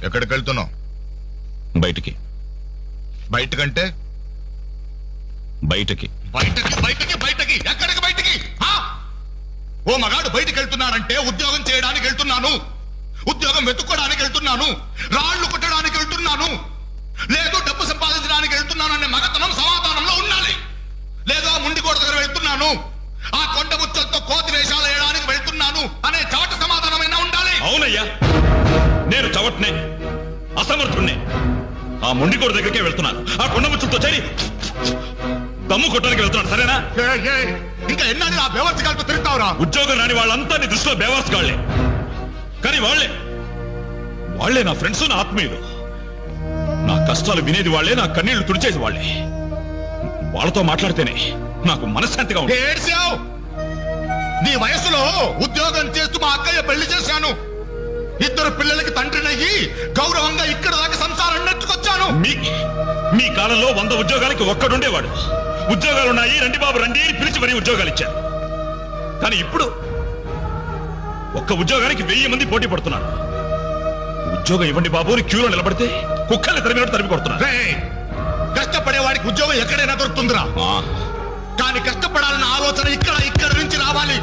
ఎక్కడికి వెళ్తున్నావు? బయటికి. బయటకంటే బయటికి. బయటకి బయటకి బయటకి ఎక్కడికి బయటికి? ఓ మగాడు బయటికి వెళ్తున్నాడంటే ఉద్యోగం చేయడానికి వెళ్తున్నాను, ఉద్యోగం వెతుక్కోడానికి వెళ్తున్నాను, రాళ్లు కొట్టడానికి వెళ్తున్నాను, లేదు డబ్బు సంపాదించడానికి వెళ్తున్నాను అనే మగతనం సమాధానంలో ఉండాలి. లేదో ముండికోట దగ్గర వెళ్తున్నాను, ఆ కొండ ముచ్చలతో కోతి వేషాలు వేయడానికి వెళ్తున్నాను అనే చవట సమాధానమైనా ఉండాలి. అవునయ్యా, నేను చవట్నే, అసమర్థుణ్ణే. ఆ మొండికోట దగ్గరికే వెళ్తున్నాను, ఆ కొండ ముచ్చలతో చేరి దమ్ము కొట్టడానికి వెళ్తున్నాను. సరేనా? ఇంకా ఎన్నాళ్ళు ఆ బేవర్సగాలతో తిరుగుతావురా? ఉద్యోగం రాని వాళ్ళంతా నీ దృష్టిలో బేవర్స్ గాళ్లే, కానీ వాళ్లే నా ఫ్రెండ్స్, నా ఆత్మీయులు. నా కష్టాలు వినేది వాళ్లే, నా కన్నీళ్లు తుడిచేది వాళ్లే. వాళ్ళతో మాట్లాడితేనే నాకు మనశ్శాంతిగా ఉంది. ఏడ్చావు? నీ వయసులో ఉద్యోగం చేస్తూ మా అక్కయ్య పెళ్లి చేశాను, 2 పిల్లలకి తండ్రినయ్యి గౌరవంగా ఇక్కడ దాకా సంసారం నెట్టుకొచ్చాను. మీ కాలంలో 100 ఉద్యోగాలకి ఒక్కడుండేవాడు. ఉద్యోగాలున్నాయి, రండి బాబు రండి అని పిలిచి మరీ ఉద్యోగాలు ఇచ్చారు. కానీ ఇప్పుడు ఒక్క ఉద్యోగానికి 1000 మంది పోటీ పడుతున్నారు. ఉద్యోగం ఇవ్వండి బాబు అని క్యూలో నిలబడితే కుక్కల్ని తరిమి కొడుతున్నారు. కష్టపడే వాడికి ఉద్యోగం ఎక్కడైనా దొరుకుతుందిరా, కానీ కష్టపడాలన్న ఆలోచన ఇక్కడ నుంచి రావాలి.